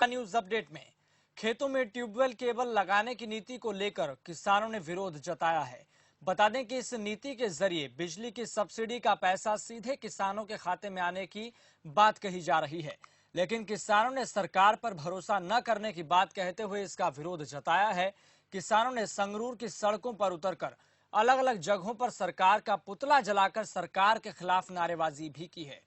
News update में खेतों में ट्यूबवेल केबल लगाने की नीति को लेकर किसानों ने विरोध जताया है। बता दें कि इस नीति के जरिए बिजली की सब्सिडी का पैसा सीधे किसानों के खाते में आने की बात कही जा रही है, लेकिन किसानों ने सरकार पर भरोसा न करने की बात कहते हुए इसका विरोध जताया है। किसानों ने संगरूर की सड़कों पर उतरकर अलग अलग जगहों पर सरकार का पुतला जलाकर सरकार के खिलाफ नारेबाजी भी की है।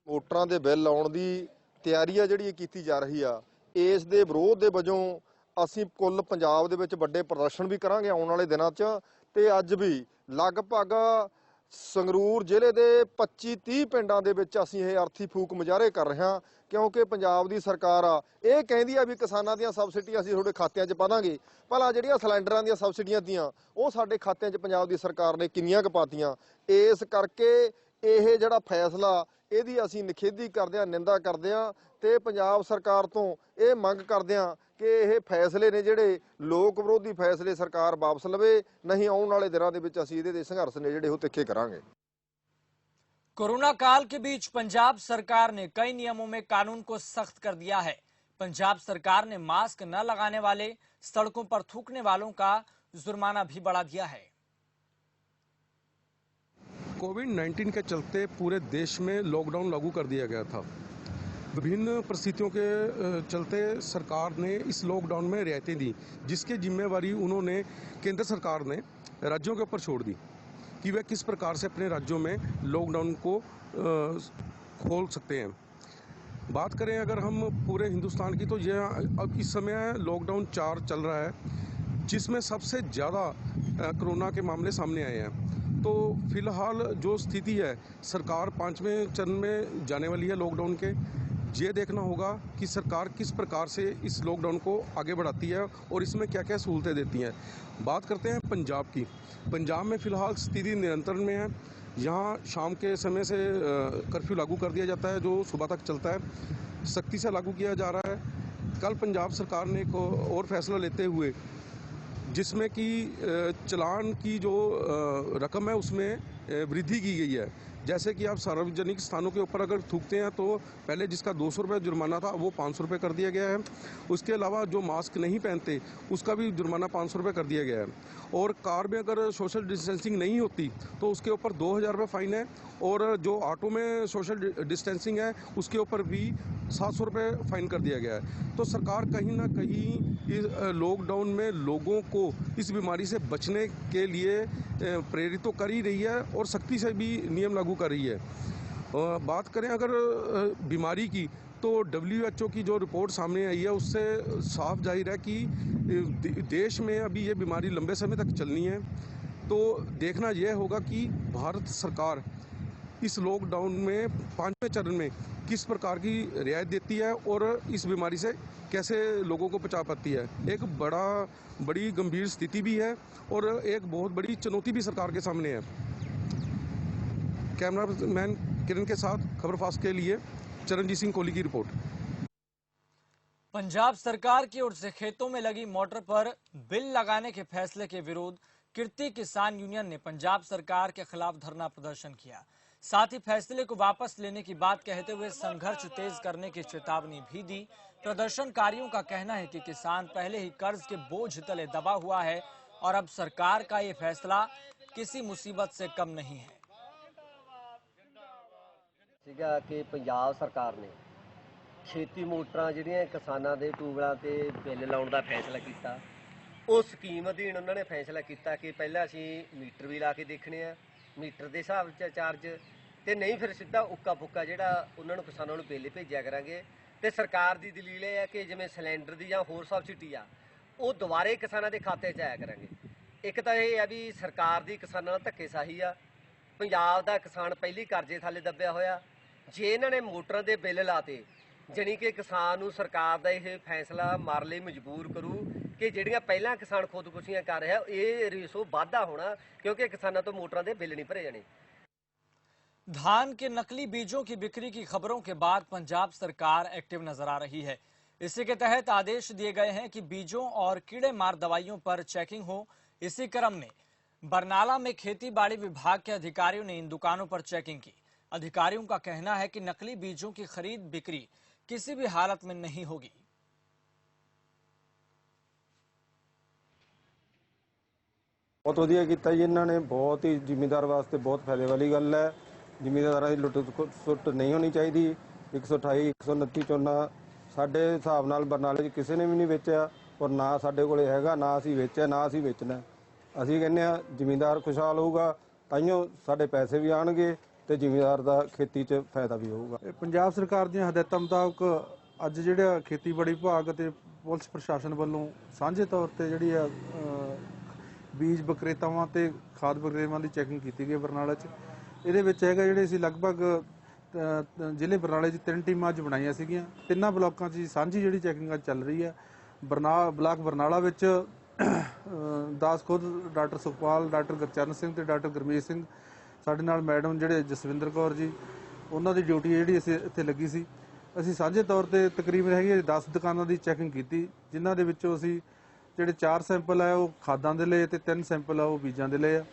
ਵੋਟਰਾਂ ਦੇ ਬਿੱਲ ਆਉਣ ਦੀ ਤਿਆਰੀ ਆ ਜਿਹੜੀ ਕੀਤੀ ਜਾ ਰਹੀ ਆ, ਇਸ ਦੇ ਵਿਰੋਧ ਦੇ ਵਜੋਂ ਅਸੀਂ ਕੁੱਲ ਪੰਜਾਬ ਦੇ ਵਿੱਚ ਵੱਡੇ ਪ੍ਰਦਰਸ਼ਨ ਵੀ ਕਰਾਂਗੇ ਆਉਣ ਵਾਲੇ ਦਿਨਾਂ 'ਚ। ਤੇ ਅੱਜ ਵੀ ਲਗਭਗ ਸੰਗਰੂਰ ਜ਼ਿਲ੍ਹੇ ਦੇ 25-30 ਪਿੰਡਾਂ ਦੇ ਵਿੱਚ ਅਸੀਂ ਇਹ ਅਰਥੀ ਫੂਕ ਮੁਜ਼ਾਹਰੇ ਕਰ ਰਹੇ ਹਾਂ, ਕਿਉਂਕਿ ਪੰਜਾਬ ਦੀ ਸਰਕਾਰ ਆ ਇਹ ਕਹਿੰਦੀ ਆ ਵੀ ਕਿਸਾਨਾਂ ਦੀਆਂ ਸਬਸਿਡੀਆਂ ਅਸੀਂ ਤੁਹਾਡੇ ਖਾਤਿਆਂ 'ਚ ਪਾ ਦਾਂਗੇ। ਭਲਾ ਜਿਹੜੀਆਂ ਸਿਲੰਡਰਾਂ ਦੀਆਂ ਸਬਸਿਡੀਆਂ ਦੀਆਂ ਉਹ ਸਾਡੇ ਖਾਤਿਆਂ 'ਚ ਪੰਜਾਬ ਦੀ ਸਰਕਾਰ ਨੇ ਕਿੰਨੀਆਂ ਕੁ ਪਾਤੀਆਂ। ਇਸ ਕਰਕੇ ਇਹ ਜਿਹੜਾ ਫੈਸਲਾ ਇਹਦੀ ਅਸੀਂ ਨਿਖੇਧੀ ਕਰਦੇ ਹਾਂ, ਨਿੰਦਾ ਕਰਦੇ ਹਾਂ ਤੇ ਪੰਜਾਬ ਸਰਕਾਰ ਤੋਂ ਇਹ ਮੰਗ ਕਰਦੇ ਹਾਂ कि यह फैसले ने जिहड़े लोक विरोधी फैसले सरकार वापस लवे, नहीं आने वाले दिनों के विच असीं इहदे संघर्ष ने जिहड़े तिखे करांगे। कोरोना काल के बीच पंजाब सरकार ने कई नियमों में कानून को सख्त कर दिया है। पंजाब सरकार ने मास्क न लगाने वाले, सड़कों पर थूकने वालों का जुर्माना भी बढ़ा दिया है। कोविड-19 के चलते पूरे देश में लॉकडाउन लागू कर दिया गया था। विभिन्न परिस्थितियों के चलते सरकार ने इस लॉकडाउन में रियायतें दी, जिसकी जिम्मेवारी उन्होंने केंद्र सरकार ने राज्यों के ऊपर छोड़ दी कि वे किस प्रकार से अपने राज्यों में लॉकडाउन को खोल सकते हैं। बात करें अगर हम पूरे हिंदुस्तान की, तो यह अब इस समय लॉकडाउन 4 चल रहा है, जिसमें सबसे ज़्यादा कोरोना के मामले सामने आए हैं। तो फिलहाल जो स्थिति है, सरकार 5वें चरण में जाने वाली है लॉकडाउन के। ये देखना होगा कि सरकार किस प्रकार से इस लॉकडाउन को आगे बढ़ाती है और इसमें क्या क्या सहूलतें देती हैं। बात करते हैं पंजाब की। पंजाब में फ़िलहाल स्थिति नियंत्रण में है। यहाँ शाम के समय से कर्फ्यू लागू कर दिया जाता है, जो सुबह तक चलता है, सख्ती से लागू किया जा रहा है। कल पंजाब सरकार ने एक और फैसला लेते हुए, जिसमें कि चालान की जो रकम है उसमें वृद्धि की गई है। जैसे कि आप सार्वजनिक स्थानों के ऊपर अगर थूकते हैं तो पहले जिसका 200 रुपये जुर्माना था वो 500 रुपये कर दिया गया है। उसके अलावा जो मास्क नहीं पहनते उसका भी जुर्माना 500 रुपये कर दिया गया है। और कार में अगर सोशल डिस्टेंसिंग नहीं होती तो उसके ऊपर 2000 रुपये फ़ाइन है। और जो ऑटो में सोशल डिस्टेंसिंग है उसके ऊपर भी 700 रुपये फ़ाइन कर दिया गया है। तो सरकार कहीं ना कहीं इस लॉकडाउन में लोगों को इस बीमारी से बचने के लिए प्रेरित तो कर ही रही है और सख्ती से भी नियम लागू कर रही है। बात करें अगर बीमारी की, तो WHO की जो रिपोर्ट सामने आई है उससे साफ जाहिर है कि देश में अभी ये बीमारी लंबे समय तक चलनी है। तो देखना यह होगा कि भारत सरकार इस लॉकडाउन में 5वें चरण में किस प्रकार की रियायत देती है और इस बीमारी से कैसे लोगों को बचा पाती है। एक बड़ी गंभीर स्थिति भी है और एक बहुत बड़ी चुनौती भी सरकार के सामने है। कैमरामैन किरण के साथ खबर फास्ट के लिए चरणजीत सिंह कोहली की रिपोर्ट। पंजाब सरकार की ओर से खेतों में लगी मोटर पर बिल लगाने के फैसले के विरोध किरती किसान यूनियन ने पंजाब सरकार के खिलाफ धरना प्रदर्शन किया। साथ ही फैसले को वापस लेने की बात कहते हुए संघर्ष तेज करने की चेतावनी भी दी। प्रदर्शनकारियों का कहना है कि किसान पहले ही कर्ज के बोझ तले दबा हुआ है और अब सरकार का ये फैसला किसी मुसीबत से कम नहीं है। कि पंजाब सरकार ने खेती मोटरां जिहड़ियां किसानां दे ट्यूबवैलां ते बिल लाउण दा फैसला कीता। उस स्कीम अधीन उन्होंने फैसला किया कि पहले असीं मीटर भी ला के देखने आ, मीटर के हिसाब से चार्ज, तो नहीं फिर सीधा उक्का फुक्का जिहड़ा उन्होंने किसानों को बिल भेजा करांगे। तो सरकार की दलील है कि जिवें सिलेंडर की जां होर सबसिडी आ वो दोबारे किसानों के खाते च आया करांगे। एक तो यह है भी सरकार की किसानों नाल धक्केशाही आ। पंजाब का किसान पहली कर्जे थले दबिया होया। जे इन्होंने मोटर के बिल लाते जानी कि किसान नूं सरकार का यह फैसला मार लई मजबूर करू कि ਜਿਹੜੀਆਂ ਪਹਿਲਾਂ किसान खुदकुशियां कर रहा है ये रेसो वाधा होना, क्योंकि किसानों तो मोटर के बिल नहीं भरे जाने। धान के नकली बीजों की बिक्री की खबरों के बाद पंजाब सरकार एक्टिव नजर आ रही है। इसी के तहत आदेश दिए गए हैं कि बीजों और कीड़े मार दवाइयों पर चेकिंग हो। इसी क्रम में बरनाला में खेती बाड़ी विभाग के अधिकारियों ने इन दुकानों पर चेकिंग की। अधिकारियों का कहना है कि नकली बीजों की खरीद बिक्री किसी भी हालत में नहीं होगी। बहुत ਵਧੀਆ ਕੀਤਾ ਜੀ ਇਹਨਾਂ ਨੇ, ਬਹੁਤ ਹੀ ਜ਼ਿਮੀਂਦਾਰ ਵਾਸਤੇ ਬਹੁਤ ਫਾਇਦੇ ਵਾਲੀ ਗੱਲ ਹੈ। ਜ਼ਿਮੀਂਦਾਰਾਂ ਦੀ ਲੁੱਟ ਸੁੱਟ ਨਹੀਂ ਹੋਣੀ ਚਾਹੀਦੀ। 128 129 ਝੋਨਾ ਸਾਡੇ ਹਿਸਾਬ ਨਾਲ ਬਰਨਾਲੇ 'ਚ ਕਿਸੇ ਨੇ ਵੀ ਨਹੀਂ ਵੇਚਿਆ, ਔਰ ਨਾ ਸਾਡੇ ਕੋਲੇ ਹੈਗਾ, ਨਾ ਅਸੀਂ ਵੇਚਿਆ, ਨਾ ਅਸੀਂ ਵੇਚਣਾ। ਅਸੀਂ ਕਹਿੰਦੇ ਆ ਜ਼ਿਮੀਂਦਾਰ ਖੁਸ਼ਹਾਲ ਹੋਊਗਾ, ਤਾਈਓ ਸਾਡੇ ਪੈਸੇ ਵੀ ਆਣਗੇ ਤੇ ਜ਼ਿਮੀਂਦਾਰ ਦਾ ਖੇਤੀ 'ਚ ਫਾਇਦਾ ਵੀ ਹੋਊਗਾ। ਪੰਜਾਬ ਸਰਕਾਰ ਦੀਆਂ ਹਦਾਇਤਾਂ ਮੁਤਾਬਕ ਅੱਜ ਜਿਹੜਾ ਖੇਤੀਬਾੜੀ ਵਿਭਾਗ ਅਤੇ ਪੁਲਿਸ ਪ੍ਰਸ਼ਾਸਨ ਵੱਲੋਂ ਸਾਂਝੇ ਤੌਰ ਤੇ ਜਿਹੜੀ ਆ ਬੀਜ ਵਿਕਰੇਤਾਵਾਂ ਤੇ ਖਾਦ ਵਿਕਰੇਤਾਵਾਂ ਦੀ ਚੈਕਿੰਗ ਕੀਤੀ ਗਈ ਬਰਨਾਲਾ 'ਚ। ਇਹਦੇ ਵਿੱਚ ਹੈਗਾ ਜਿਹੜੇ ਅਸੀਂ ਲਗਭਗ ਜ਼ਿਲ੍ਹੇ ਬਰਨਾਲੇ 'ਚ 3 ਟੀਮਾਂ ਅੱਜ ਬਣਾਈਆਂ ਸੀਗੀਆਂ। ਤਿੰਨਾਂ ਬਲਾਕਾਂ 'ਚ ਸਾਂਝੀ ਜਿਹੜੀ ਚੈਕਿੰਗ ਅੱਜ ਚੱਲ ਰਹੀ ਹੈ। ਬਲਾਕ ਬਰਨਾਲਾ ਵਿੱਚ ਦਾਸ ਖੁਦ ਡਾਕਟਰ ਸੁਖਪਾਲ, ਡਾਕਟਰ ਗੁਰਚਰਨ ਸਿੰਘ ਤੇ ਡਾਕਟਰ ਗੁਰਮੀਤ ਸਿੰਘ, ਸਾਡੇ ਨਾਲ ਮੈਡਮ ਜਿਹੜੇ ਜਸਵਿੰਦਰ ਕੌਰ ਜੀ, ਉਹਨਾਂ ਦੀ ਡਿਊਟੀ ਜਿਹੜੀ ਅਸੀਂ ਇੱਥੇ ਲੱਗੀ ਸੀ। ਅਸੀਂ ਸਾਂਝੇ ਤੌਰ ਤੇ ਤਕਰੀਬਨ ਹੈਗੀ 10 ਦੁਕਾਨਾਂ ਦੀ ਚੈਕਿੰਗ ਕੀਤੀ, ਜਿਨ੍ਹਾਂ ਦੇ ਵਿੱਚੋਂ ਅਸੀਂ ਜਿਹੜੇ 4 ਸੈਂਪਲ ਆ ਉਹ ਖਾਦਾਂ ਦੇ ਲਏ ਤੇ 3 ਸੈਂਪਲ ਆ ਉਹ ਬੀਜਾਂ ਦੇ ਲਏ ਆ।